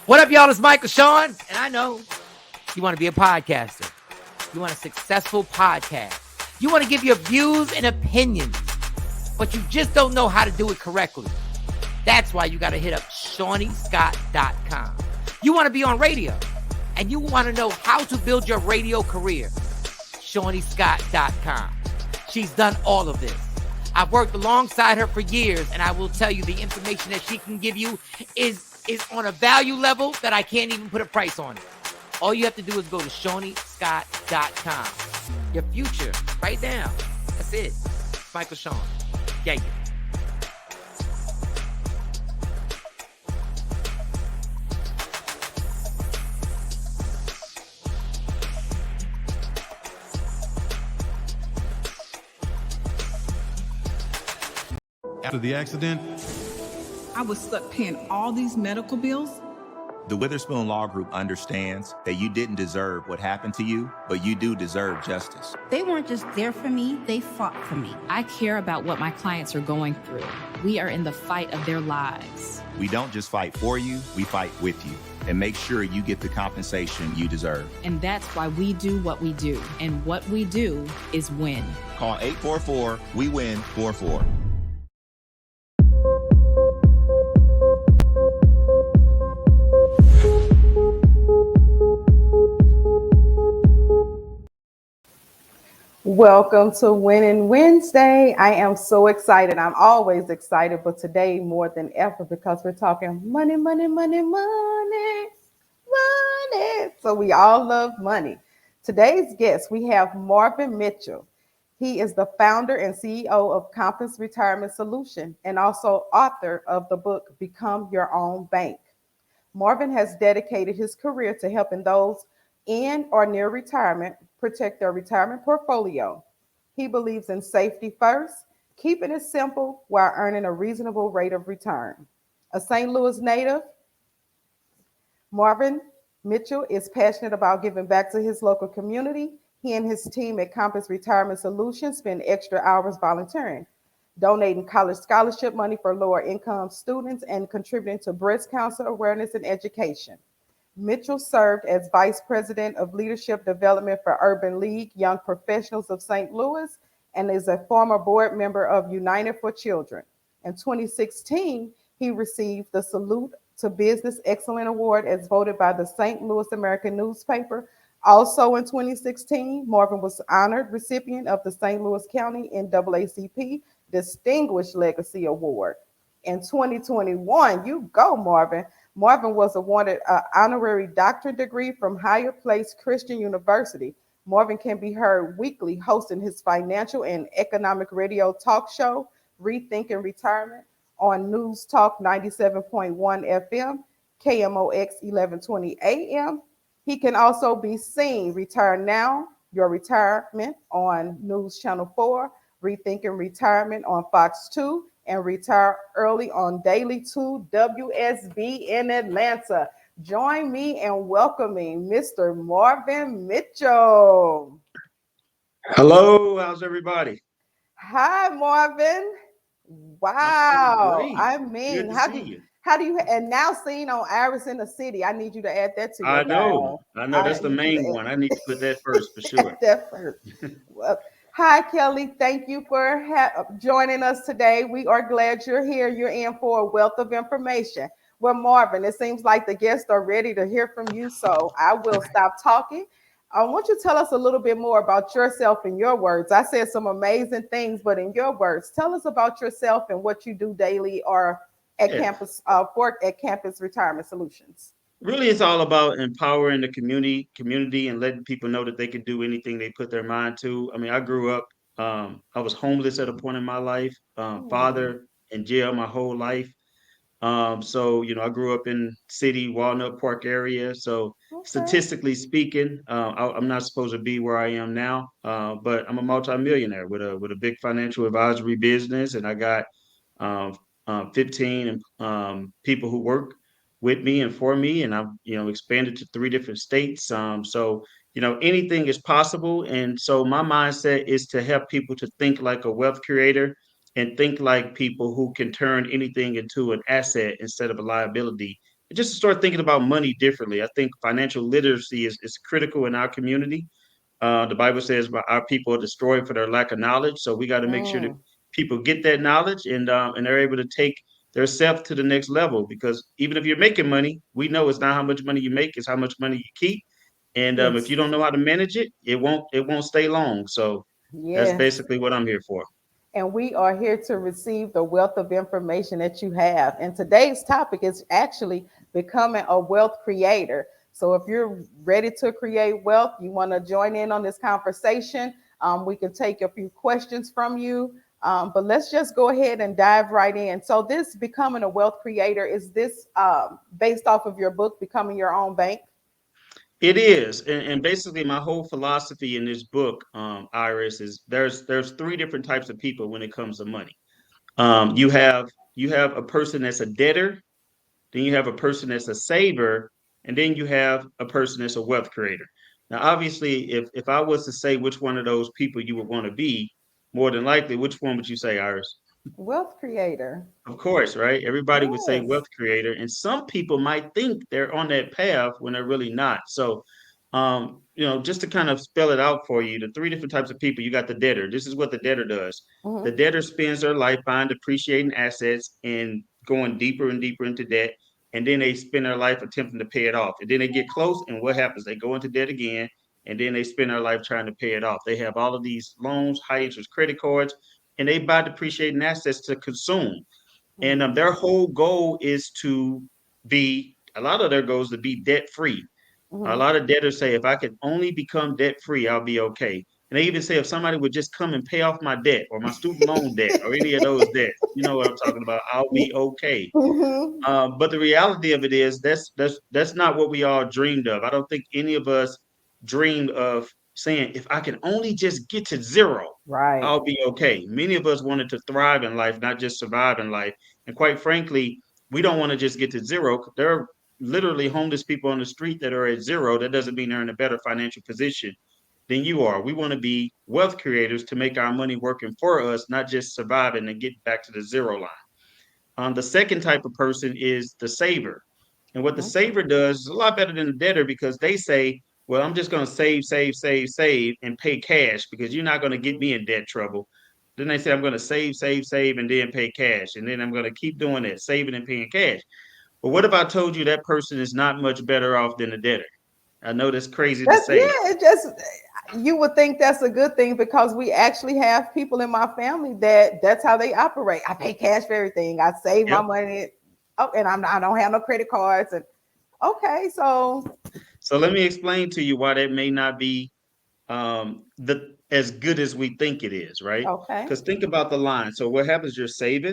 What up, y'all? It's Michael Sean, and I know you want to be a podcaster. You want a successful podcast. You want to give your views and opinions, but you just don't know how to do it correctly. That's why you got to hit up ShawneeScott.com. You want to be on radio, and you want to know how to build your radio career. ShawneeScott.com. She's done all of this. I've worked alongside her for years, and I will tell you the information that she can give you is on a value level that I can't even put a price on it. All you have to do is go to ShawneeScott.com. Your future, right now. That's it. Michael Sean. Yeah. After the accident, I was stuck paying all these medical bills. The Witherspoon Law Group understands that you didn't deserve what happened to you, but you do deserve justice. They weren't just there for me, they fought for me. I care about what my clients are going through. We are in the fight of their lives. We don't just fight for you, we fight with you and make sure you get the compensation you deserve. And that's why we do what we do. And what we do is win. Call 844-WE-WIN-44. Welcome to Winning Wednesday. I am so excited. I'm always excited, but today more than ever because we're talking money, money, money, money, money. So we all love money. Today's guest, we have Marvin Mitchell. He is the founder and CEO of Compass Retirement Solution and also author of the book, Become Your Own Bank. Marvin has dedicated his career to helping those in or near retirement protect their retirement portfolio. He believes in safety first, keeping it simple while earning a reasonable rate of return. A St. Louis native, Marvin Mitchell is passionate about giving back to his local community. He and his team at Compass Retirement Solutions spend extra hours volunteering, donating college scholarship money for lower income students, and contributing to breast cancer awareness and education. Mitchell served as Vice President of Leadership Development for Urban League Young Professionals of St. Louis and is a former board member of United for Children. In 2016, he received the Salute to Business Excellence Award as voted by the St. Louis American newspaper. Also in 2016, Marvin was honored recipient of the St. Louis County NAACP Distinguished Legacy Award. In 2021, you go, Marvin. Marvin was awarded an honorary doctorate degree from Higher Place Christian University. Marvin can be heard weekly hosting his financial and economic radio talk show, Rethinking Retirement, on News Talk 97.1 FM, KMOX 1120 AM. He can also be seen Retire Now, Your Retirement on News Channel 4, Rethinking Retirement on Fox 2, and Retire Early on Daily 2 WSB in Atlanta. Join me in welcoming Mr. Marvin Mitchell. Hello, how's everybody? Hi, Marvin. Wow. I mean, how do you, and now seen on Iris in the City, I need you to add that to your I know, that's the main one. I need to put that first for sure. That first. Well, hi, Kelly. Thank you for joining us today. We are glad you're here. You're in for a wealth of information. Well, Marvin, it seems like the guests are ready to hear from you, so I will stop talking. I want you to tell us a little bit more about yourself in your words. I said some amazing things, but in your words, tell us about yourself and what you do daily or at Campus Retirement Solutions. Really, it's all about empowering the community and letting people know that they can do anything they put their mind to. I mean, I grew up, I was homeless at a point in my life, father in jail my whole life. So, I grew up in city, Walnut Park area. So statistically speaking, I'm not supposed to be where I am now, but I'm a multimillionaire with a big financial advisory business. And I got 15 people who work with me and for me, and I've expanded to 3 different states. So anything is possible, and so my mindset is to help people to think like a wealth creator and think like people who can turn anything into an asset instead of a liability just to start thinking about money differently. I think financial literacy is critical in our community. The Bible says our people are destroyed for their lack of knowledge. So we got to make sure that Mm, people get that knowledge and they're able to take their self to the next level. Because even if you're making money, we know it's not how much money you make, it's how much money you keep. And if yes. you don't know how to manage it, it won't stay long. So that's Yes. basically what I'm here for. And we are here to receive the wealth of information that you have. And today's topic is actually becoming a wealth creator. So if you're ready to create wealth, you want to join in on this conversation, we can take a few questions from you. But let's just go ahead and dive right in. So this becoming a wealth creator, is this based off of your book, Becoming Your Own Bank? It is, and basically my whole philosophy in this book, Iris, is there's three different types of people when it comes to money. You have a person that's a debtor, then you have a person that's a saver, and then you have a person that's a wealth creator. Now, obviously, if I was to say which one of those people you would want to be, more than likely, which one would you say, Iris? Wealth creator. Of course, right? Everybody would say Yes. wealth creator, and some people might think they're on that path when they're really not. So, just to kind of spell it out for you, the three different types of people, you got the debtor. This is what the debtor does. The Mhm. debtor spends their life buying depreciating assets and going deeper and deeper into debt. And then they spend their life attempting to pay it off. And then they get close, and what happens? They go into debt again, and then they spend their life trying to pay it off. They have all of these loans, high interest credit cards, and they buy depreciating assets to consume. And Mhm. their whole goal is to be, a lot of their goals to be debt free. A Mhm. lot of debtors say, if I could only become debt free, I'll be okay. And they even say, if somebody would just come and pay off my debt or my student loan debt or any of those debts, you know what I'm talking about, I'll be okay. Mhm. But the reality of it is that's not what we all dreamed of. I don't think any of us dreamed of saying, if I can only just get to zero, Right. I'll be okay. Many of us wanted to thrive in life, not just survive in life. And quite frankly, we don't want to just get to zero. There are literally homeless people on the street that are at zero. That doesn't mean they're in a better financial position than you are. We want to be wealth creators to make our money working for us, not just surviving and get back to the zero line. The second type of person is the saver. And what the Mhm. saver does is a lot better than the debtor because they say, well, I'm just going to save, save, save, save, and pay cash because you're not going to get me in debt trouble. Then they say, I'm going to save, save, save, and then pay cash. And then I'm going to keep doing that, saving and paying cash. But what if I told you that person is not much better off than the debtor? I know that's crazy to That's, say. yeah, it just, you would think that's a good thing because we actually have people in my family that that's how they operate. I pay cash for everything. I save my Yep. money. Oh, and I don't have no credit cards. And okay, so So let me explain to you why that may not be the as good as we think it is, right? okay. Because think about the line. So what happens? You saved,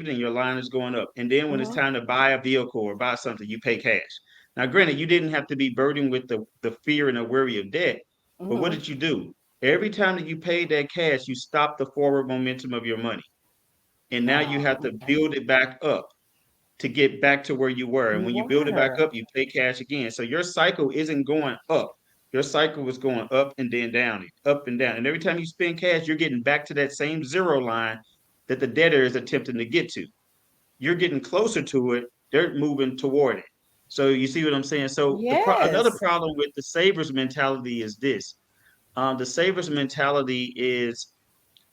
and your line is going up. And then when it's Mhm. time to buy a vehicle or buy something, you pay cash. Now, granted, you didn't have to be burdened with the fear and the worry of debt, but what Mhm. did you do? Every time that you paid that cash, you stopped the forward momentum of your money. And now you have Oh, to okay. build it back up to get back to where you were. And when you build it back Water. up, you pay cash again. So your cycle isn't going up. Your cycle is going up and then down, up and down. And every time you spend cash, you're getting back to that same zero line that the debtor is attempting to get to. You're getting closer to it. They're moving toward it. So you see what I'm saying? So another Yes. problem with the savers mentality is this. The savers mentality is,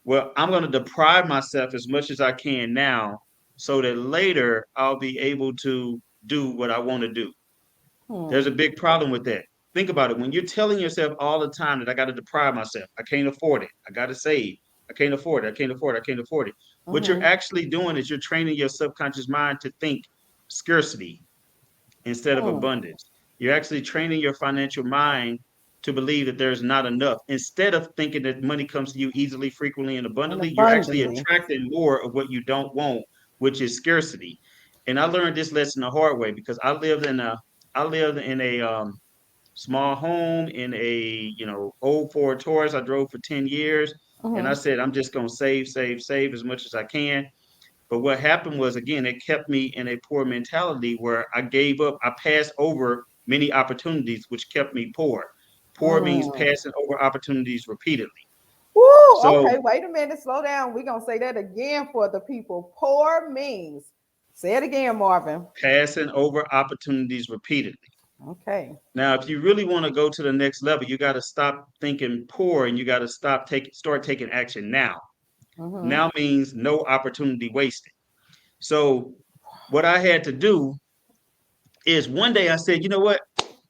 well, I'm going to deprive myself as much as I can now so that later I'll be able to do what I want to do. There's Hmm. a big problem with that. Think about it. When you're telling yourself all the time that I got to deprive myself, I can't afford it, I got to save, I can't afford it, I can't afford it, I can't afford it. What you're Mhm. actually doing is you're training your subconscious mind to think scarcity instead of Hmm. abundance. You're actually training your financial mind to believe that there's not enough. Instead of thinking that money comes to you easily, frequently, and And abundantly, you're actually abundantly. attracting more of what you don't want, which is scarcity. And I learned this lesson the hard way because I lived in a small home in a old Ford Taurus. I drove for 10 years, and I Mhm. said I'm just gonna save, save, save as much as I can. But what happened was, again, it kept me in a poor mentality where I gave up. I passed over many opportunities, which kept me poor. Poor means Mm. passing over opportunities repeatedly. Woo, So okay, wait a minute, slow down. We're gonna say that again for the people. Poor means Say it again, Marvin. Passing over opportunities repeatedly. Okay. Now, if you really want to go to the next level, you got to stop thinking poor and you got to start taking action now. Mhm. Now means no opportunity wasted. So what I had to do is one day I said, you know what?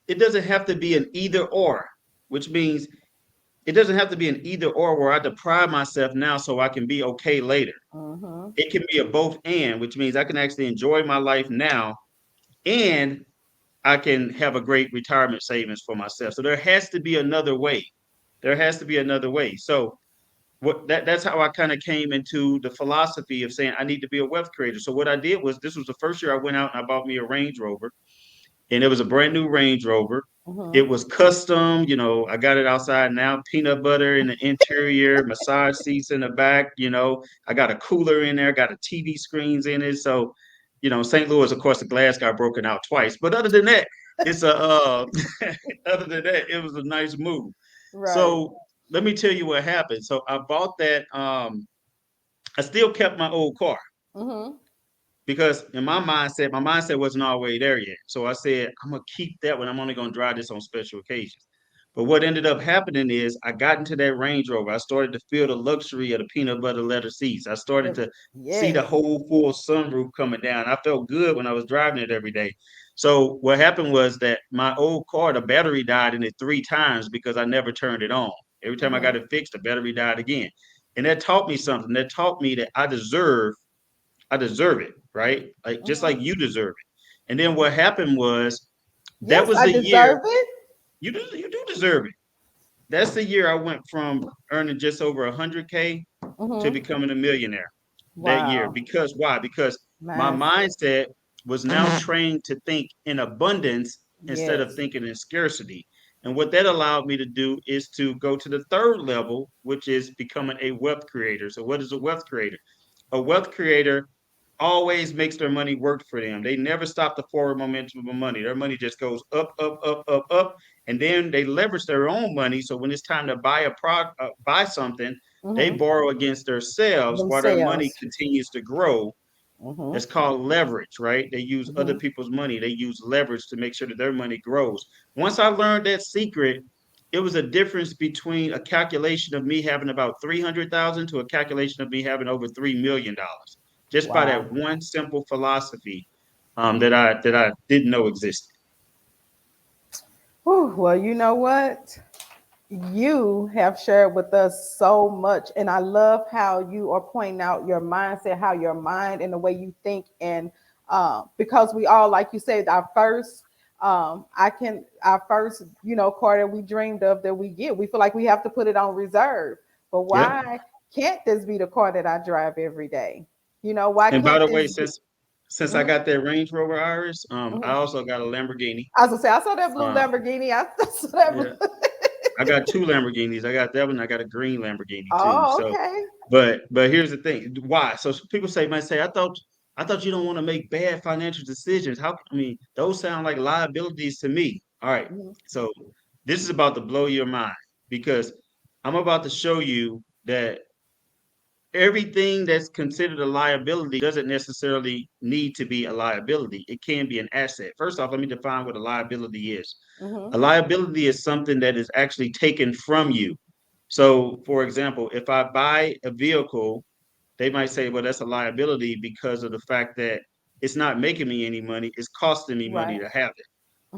It doesn't have to be an either or, which means it doesn't have to be an either or where I deprive myself now so I can be okay later. Mhm. It can be a both and, which means I can actually enjoy my life now and I can have a great retirement savings for myself. So there has to be another way. There has to be another way. So that's how I kind of came into the philosophy of saying I need to be a wealth creator. So what I did was this was the first year I went out and I bought me a Range Rover, and it was a brand new Range Rover. Mhm. It was custom, I got it outside now, peanut butter in the interior, massage seats in the back, I got a cooler in there, got a TV screens in it. So, St. Louis, of course, the glass got broken out twice. But other than that, other than that, it was a nice move. Right. So let me tell you what happened. So I bought that. I still kept my old car Mhm. because in my mindset wasn't all the way there yet. So I said, I'm gonna keep that one. I'm only gonna drive this on special occasions. But what ended up happening is I got into that Range Rover. I started to feel the luxury of the peanut butter leather seats. I started to see the Yes. whole full sunroof coming down. I felt good when I was driving it every day. So what happened was that my old car, the battery died in it 3 times because I never turned it on. Every time I got Mhm. it fixed, the battery died again. And that taught me something. That taught me that I deserve it, right? Like just Mhm. like you deserve it. And then what happened was that Yes, was I the year deserve it. you do deserve it. That's the year I went from earning just over 100K to Mhm. becoming a millionaire that year. Wow. Because why? Because my Mindset. mindset was now trained to think in abundance instead of Yes. thinking in scarcity. And what that allowed me to do is to go to the third level, which is becoming a wealth creator. So what is a wealth creator? A wealth creator always makes their money work for them. They never stop the forward momentum of money. Their money just goes up, up, up, up, up, and then they leverage their own money. So when it's time to buy something, they Mhm. borrow against themselves while their money Themselves. continues to grow. Mhm. That's called leverage, right? They use other Mhm. people's money. They use leverage to make sure that their money grows. Once I learned that secret, it was a difference between a calculation of me having about 300,000 to a calculation of me having over $3 million, just by Wow. that one simple philosophy that I didn't know existed. Whew, well, you know what? You have shared with us so much, and I love how you are pointing out your mindset, how your mind and the way you think, and because we all, like you said, our first, car that we dreamed of that we get, we feel like we have to put it on reserve. But Yep. why can't this be the car that I drive every day? Why And by can't the way, this be? since I Mhm, got that Range Rover Iris, I mhm. also got a Lamborghini. I was gonna say, I saw that blue Uh, Lamborghini. I saw that yeah, blue. I got two Lamborghinis. I got that one. I got a green Lamborghini too. Oh, So, okay. but here's the thing. Why? So people might say, I thought you don't want to make bad financial decisions. I mean, those sound like liabilities to me. All right. Mhm. So this is about to blow your mind because I'm about to show you that everything that's considered a liability doesn't necessarily need to be a liability. It can be an asset. First off, let me define what a liability is. A Mhm. liability is something that is actually taken from you. So, for example, if I buy a vehicle, they might say, well, that's a liability because of the fact that it's not making me any money, it's costing me money Right. to have it.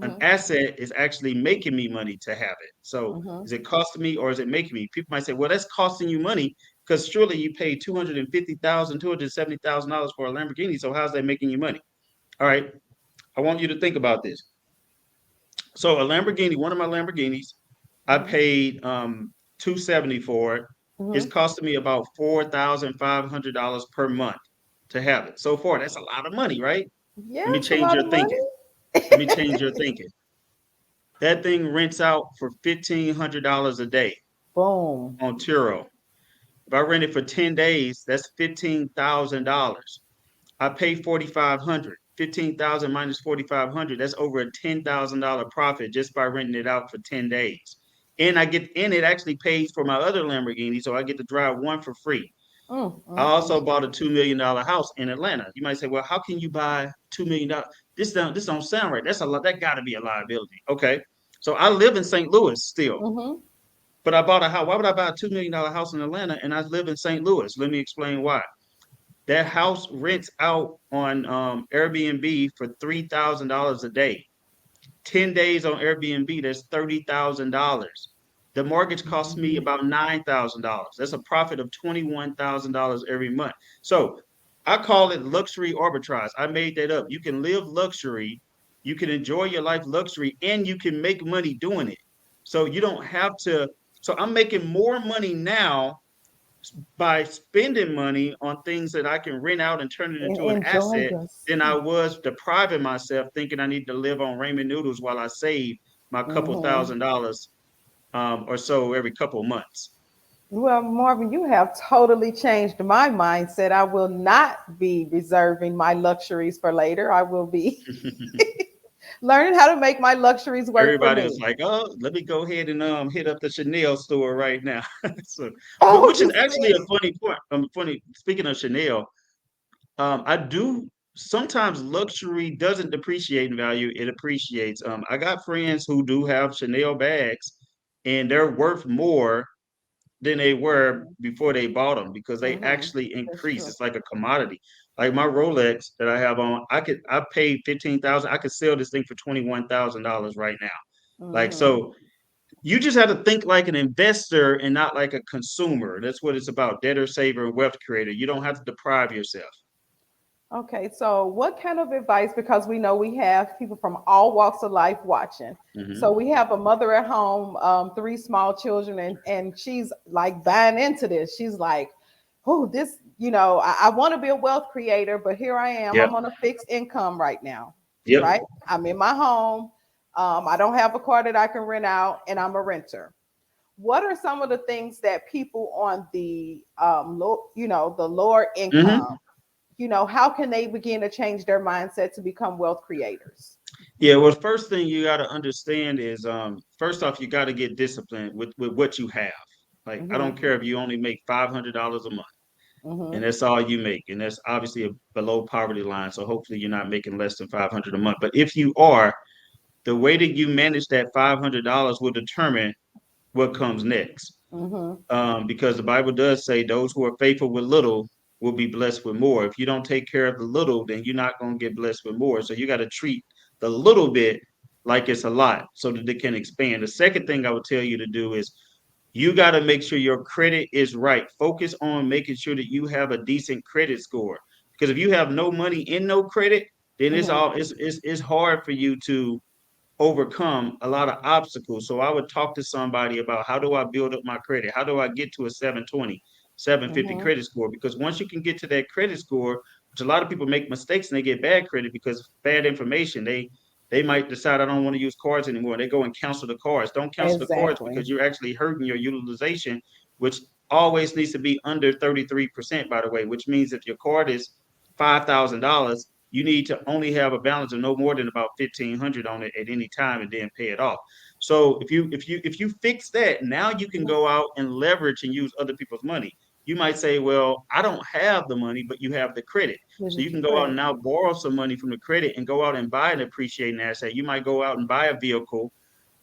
An Mhm. asset is actually making me money to have it. So Mhm. is it costing me or is it making me? People might say, well, that's costing you money because surely you paid $250,000 for a Lamborghini. So how's that making you money? All right. I want you to think about this. So a Lamborghini, one of my Lamborghinis, I Mhm. paid 270 for it. It's Mhm. costing me about $4,500 per month to have it. So far, that's a lot of money, right? Yeah, Let me it's a change lot your of thinking. money. Let me change your thinking. That thing rents out for $1,500 a day Boom. on Turo. If I rent it for 10 days, that's $15,000. I pay 4,500. 15,000 minus 4,500. That's over a $10,000 profit just by renting it out for 10 days. And it actually pays for my other Lamborghini, so I get to drive one for free. I also bought a $2 million house in Atlanta. You might say, well, how can you buy $2 million? This don't sound right. That's a lot. That got to be a liability. Okay. So I live in St. Louis still, but I bought a house. Why would I buy a $2 million house in Atlanta and I live in St. Louis? Let me explain why. That house rents out on Airbnb for $3,000 a day. 10 days on Airbnb, that's $30,000. The mortgage costs me about $9,000. That's a profit of $21,000 every month. So I call it luxury arbitrage. I made that up. You can live luxury, you can enjoy your life luxury, and you can make money doing it. So you don't have to. So I'm making more money now by spending money on things that I can rent out and turn it into an asset than I was depriving myself thinking I need to live on ramen noodles while I save my couple $1,000 or so every couple months. Well, Marvin, you have totally changed my mindset. I will not be reserving my luxuries for later. I will be learning how to make my luxuries work. Everybody for me. was like, "Oh, let me go ahead and hit up the Chanel store right now." So, Oh, which is actually a funny point. Funny. Speaking of Chanel, I do sometimes luxury doesn't depreciate in value; it appreciates. I got friends who do have Chanel bags, and they're worth more than they were before they bought them because they actually increase. It's like a commodity. Like my Rolex that I have on, I paid 15,000. I could sell this thing for $21,000 right now. Like so, you just have to think like an investor and not like a consumer. That's what it's about. Debtor, saver, and wealth creator. You don't have to deprive yourself. Okay, so what kind of advice, because we know we have people from all walks of life watching. So we have a mother at home, 3 small children, and she's like buying into this. She's like, oh, this, I want to be a wealth creator, but here I am. Yep. I'm on a fixed income right now, Yep. right? I'm in my home. I don't have a car that I can rent out, and I'm a renter. What are some of the things that people on the, the lower income, how can they begin to change their mindset to become wealth creators? Yeah, well, first thing you got to understand is, first off, you got to get disciplined with what you have. Like, I don't care if you only make $500 a month, and that's all you make, and that's obviously a below poverty line. So hopefully you're not making less than $500 a month. But if you are, the way that you manage that $500 will determine what comes next. Because the Bible does say those who are faithful with little will be blessed with more. If you don't take care of the little, then you're not going to get blessed with more. So you got to treat the little bit like it's a lot so that it can expand. The second thing I would tell you to do is you got to make sure your credit is right. Focus on making sure that you have a decent credit score. Because if you have no money and no credit, then it's hard for you to overcome a lot of obstacles. So I would talk to somebody about how do I build up my credit? How do I get to a 720, 750 credit score? Because once you can get to that credit score, which a lot of people make mistakes and they get bad credit because bad information, they might decide I don't want to use cards anymore. They go and cancel the cards. Don't cancel the cards because you're actually hurting your utilization, which always needs to be under 33%, by the way, which means if your card is $5,000, you need to only have a balance of no more than about 1,500 on it at any time and then pay it off. So if you fix that, now you can go out and leverage and use other people's money. You might say, well, I don't have the money, but you have the credit. So you can go out and now borrow some money from the credit and go out and buy an appreciating asset. You might go out and buy a vehicle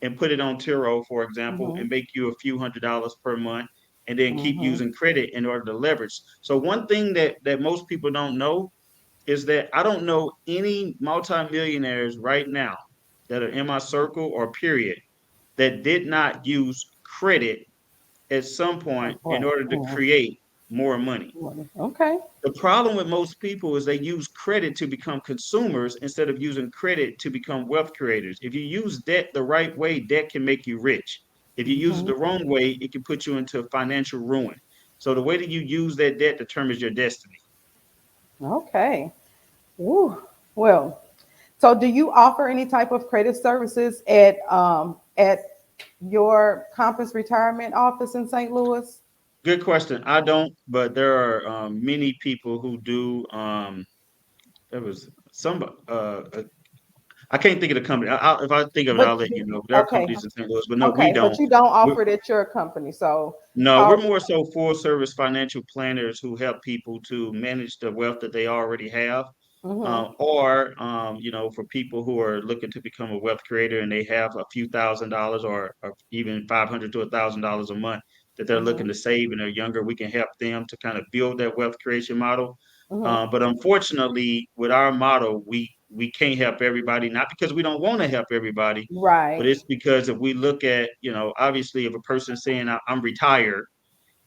and put it on Turo, for example, and make you a few $100s per month and then keep using credit in order to leverage. So one thing that most people don't know is that I don't know any multimillionaires right now that are in my circle or period that did not use credit at some point in order to create more money. Okay. The problem with most people is they use credit to become consumers instead of using credit to become wealth creators. If you use debt the right way, debt can make you rich. If you use it the wrong way, it can put you into financial ruin. So the way that you use that debt determines your destiny. Okay. Ooh. Well, so do you offer any type of credit services at your Compass Retirement office in St. Louis? Good question. I don't, but there are many people who do. There was some I can't think of the company. If I think of it, But I'll let you know. There are okay, companies in St. Louis, but no, we okay, but don't. you don't We're, offer it at your company. So no, uh, we're more so full service financial planners who help people to manage the wealth that they already have. mhm, You know, for people who are looking to become a wealth creator and they have a few $1,000s or even 500 to $1,000 a month that they're looking mhm, to save and they're younger, we can help them to kind of build that wealth creation model. mhm. But unfortunately, with our model, we can't help everybody, not because we don't want to help everybody, but Right. it's because if we look at, you know, obviously if a person's saying I'm retired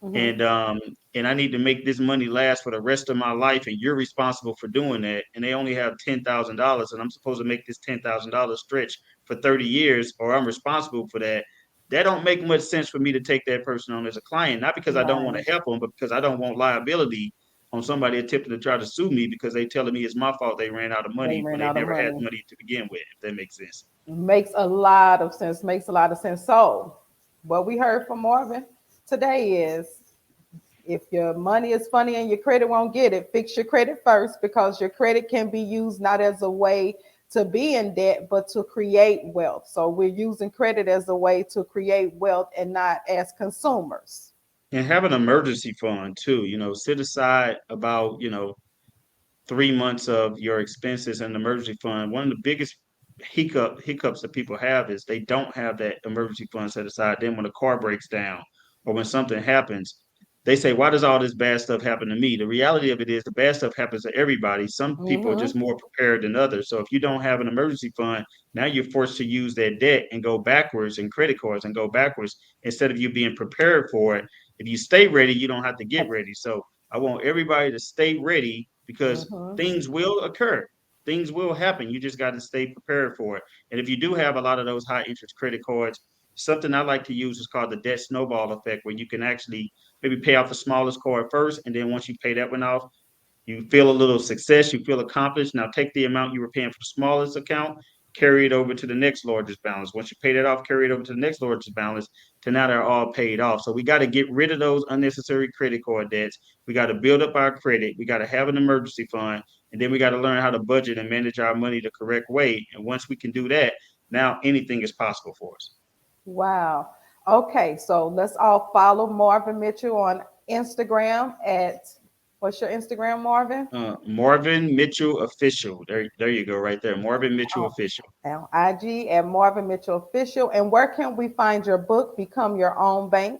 Mhm. and um and I need to make this money last for the rest of my life, and you're responsible for doing that, and they only have $10,000, and I'm supposed to make this $10,000 stretch for 30 years, or I'm responsible for that. That don't make much sense for me to take that person on as a client, not because I don't want Right. to help them, but because I don't want liability on somebody attempting to try to sue me because they telling me it's my fault they ran out of They money when ran they out of never had money. money to begin with, if that makes sense. Makes a lot of sense. Makes a lot of sense. So, what we heard from Marvin today is if your money is funny and your credit won't get it, fix your credit first because your credit can be used not as a way to be in debt, but to create wealth. So, we're using credit as a way to create wealth and not as consumers. And have an emergency fund too, you know, set aside about, you know, 3 months of your expenses in the emergency fund. One of the biggest hiccups that people have is they don't have that emergency fund set aside. Then when a car breaks down or when something happens, they say, "Why does all this bad stuff happen to me?" The reality of it is the bad stuff happens to everybody. Some people are just Mm-hmm. more prepared than others. So if you don't have an emergency fund, now you're forced to use that debt and go backwards and credit cards and go backwards instead of you being prepared for it. If you stay ready, you don't have to get ready. So I want everybody to stay ready because Mm-hmm. things will occur. Things will happen. You just got to stay prepared for it. And if you do have a lot of those high interest credit cards, something I like to use is called the debt snowball effect, where you can actually maybe pay off the smallest card first. And then once you pay that one off, you feel a little success, you feel accomplished. Now take the amount you were paying for the smallest account, carry it over to the next largest balance. Once you pay that off, carry it over to the next largest balance. To now they're all paid off. So we got to get rid of those unnecessary credit card debts. We got to build up our credit. We got to have an emergency fund, and then we got to learn how to budget and manage our money the correct way. And once we can do that, now anything is possible for us. Wow. Okay, so let's all follow Marvin Mitchell on Instagram at what's your Instagram, Marvin? Marvin Mitchell official. There you go, right there. Marvin Mitchell Oh, official. on IG at Marvin Mitchell Official. And where can we find your book, Become Your Own Bank?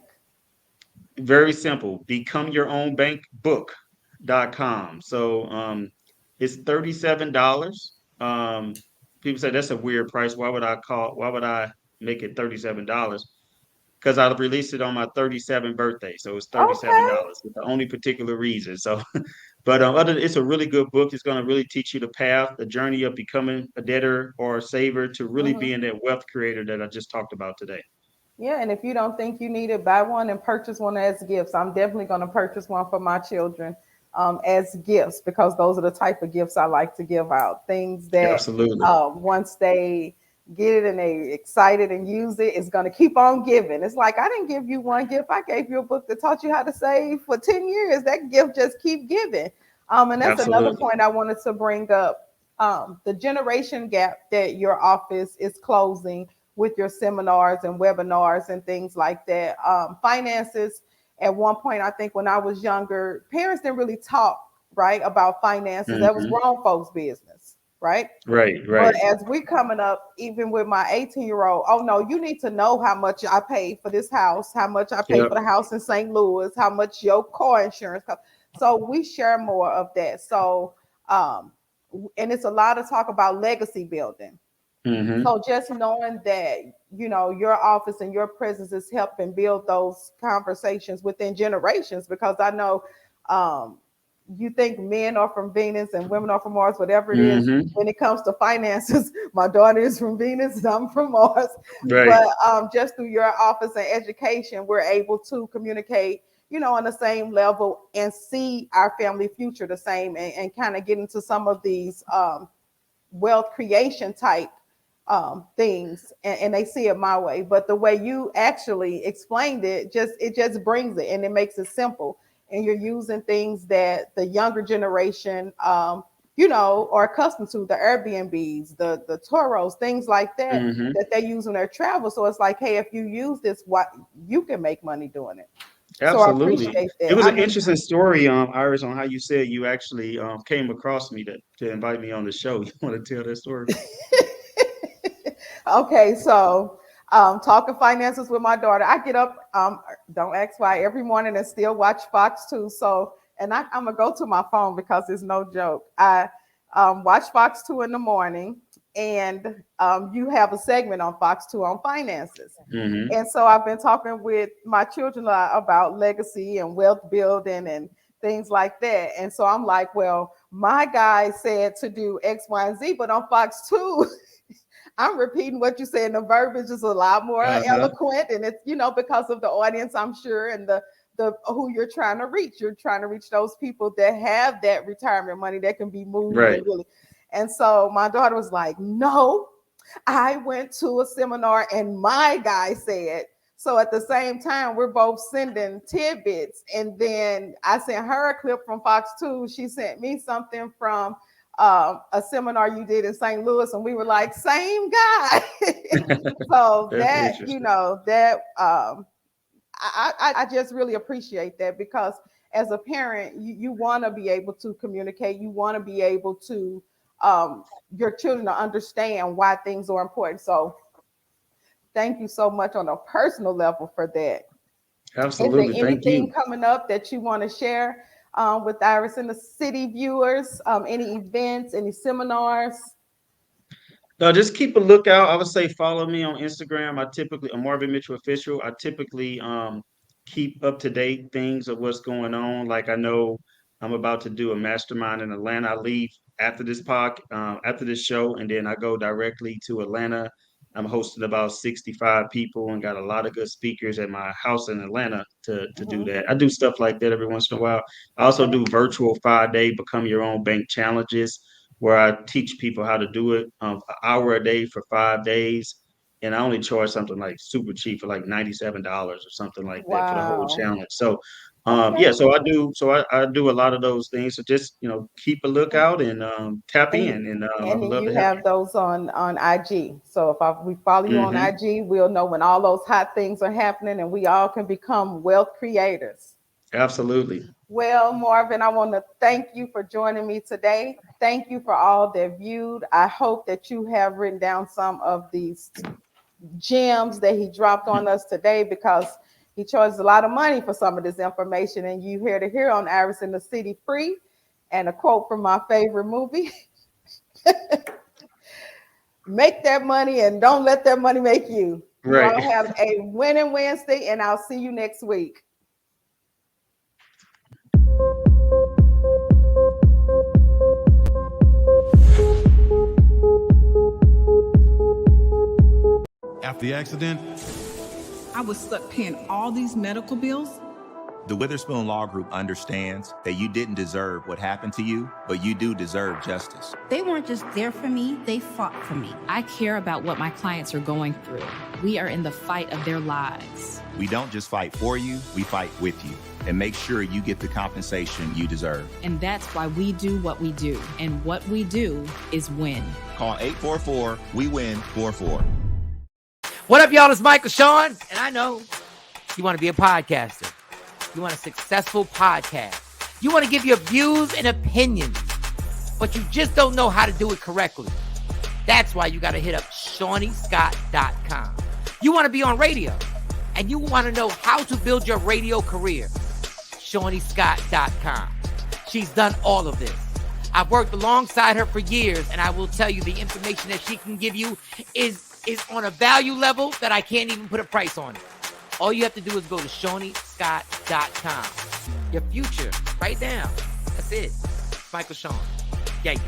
Very simple. BecomeYourOwnBankBook.com. So it's $37. People say that's a weird price. Why would I make it $37? Because I released it on my 37th birthday. So it's Okay. $37. It's the only particular reason. So but it's a really good book. It's going to really teach you the path, the journey of becoming a debtor or a saver to really Hmm. being that wealth creator that I just talked about today. Yeah, and if you don't think you need it, buy one and purchase one as gifts. I'm definitely going to purchase one for my children as gifts because those are the type of gifts I like to give out. Things that Absolutely. once they get it and they excited and use it, it's going to keep on giving. It's like I didn't give you one gift. I gave you a book that taught you how to save for 10 years. That gift just keep giving. And that's another Absolutely. point I wanted to bring up. The generation gap that your office is closing with your seminars and webinars and things like that. Finances, at one point, I think when I was younger, parents didn't really talk, right, about finances. That was Hmm. grown folks' business, right? Right, But right. as we coming up, even with my 18-year-old, oh no, you need to know how much I paid for this house, how much I paid Yep. for the house in St. Louis, how much your car insurance costs. So we share more of that. So, um, and it's a lot of talk about legacy building. Hmm. So just knowing that, your office and your presence is helping build those conversations within generations, because I know um, you think men are from Venus and women are from Mars, whatever it is. Hmm. When it comes to finances, my daughter is from Venus and I'm from Mars. Right. But just through your office and education, we're able to communicate, on the same level and see our family future the same, and kind of get into some of these wealth creation type things, and they see it my way. But the way you actually explained it just brings it and it makes it simple. And you're using things that the younger generation, are accustomed to, the Airbnbs, the Toros, things like that, Mhm. that they use in their travel. So it's like, hey, if you use this, what you can make money doing it. So I Absolutely. appreciate that. It was I an mean, interesting story, Iris, on how you said you actually came across me to invite me on the show. You want to tell that story? okay, so talking finances with my daughter. I get up, don't ask why, every morning and still watch Fox 2. So, and I'm gonna go to my phone because it's no joke. I watch Fox 2 in the morning, and you have a segment on Fox 2 on finances. Hmm. And so I've been talking with my children a lot about legacy and wealth building and things like that. And so I'm like, well, my guy said to do X, Y, and Z, but on Fox 2, I'm repeating what you said. The verbiage is a lot more eloquent, and it's because of the audience, I'm sure, and the who you're trying to reach. You're trying to reach those people that have that retirement money that can be moved Right. and really. And so my daughter was like, "No, I went to a seminar, and my guy said." So at the same time, we're both sending tidbits, and then I sent her a clip from Fox 2. She sent me something from a seminar you did in St. Louis, and we were like, same guy. So That's that, interesting. I just really appreciate that, because as a parent, you want to be able to communicate. You want to be able to your children to understand why things are important. So thank you so much on a personal level for that. Absolutely. Is there Thank anything you. coming up that you want to share with Iris in the City viewers? Any events, any seminars? No, just keep a lookout. I would say follow me on Instagram. I'm Marvin Mitchell Official. I typically keep up to date things of what's going on. Like, I know I'm about to do a mastermind in Atlanta. I leave after after this show, and then I go directly to Atlanta. I'm hosting about 65 people and got a lot of good speakers at my house in Atlanta to do that. I do stuff like that every once in a while. I also do virtual 5-day Become Your Own Bank challenges, where I teach people how to do it, an hour a day for 5 days. And I only charge something like super cheap for like $97 or something like that for the whole Wow. challenge. So, Okay. yeah, so I do a lot of those things. So just, keep a lookout and tap And, in, and I and would then love you to help have those on IG. So if we follow you you. on IG, we'll know when all those hot things are happening, and we all can become wealth creators. Absolutely. Well, Marvin, I want to thank you for joining me today. Thank you for all that viewed. I hope that you have written down some of these gems that he dropped on us today, because he charges a lot of money for some of this information, and you hear to hear on Iris in the City free. And a quote from my favorite movie: make that money and don't let that money make you. You all Right. have a winning Wednesday, and I'll see you next week. After the accident, I was stuck paying all these medical bills. The Witherspoon Law Group understands that you didn't deserve what happened to you, but you do deserve justice. They weren't just there for me, they fought for me. I care about what my clients are going through. We are in the fight of their lives. We don't just fight for you, we fight with you and make sure you get the compensation you deserve. And that's why we do what we do. And what we do is win. Call 844-WE-WIN-44. What up, y'all? It's Michael Sean, and I know you want to be a podcaster. You want a successful podcast. You want to give your views and opinions, but you just don't know how to do it correctly. That's why you got to hit up ShawneeScott.com. You want to be on radio, and you want to know how to build your radio career. ShawneeScott.com. She's done all of this. I've worked alongside her for years, and I will tell you the information that she can give you is on a value level that I can't even put a price on it. All you have to do is go to ShawneeScott.com. Your future, right now. That's it. Michael Sean. Yeah.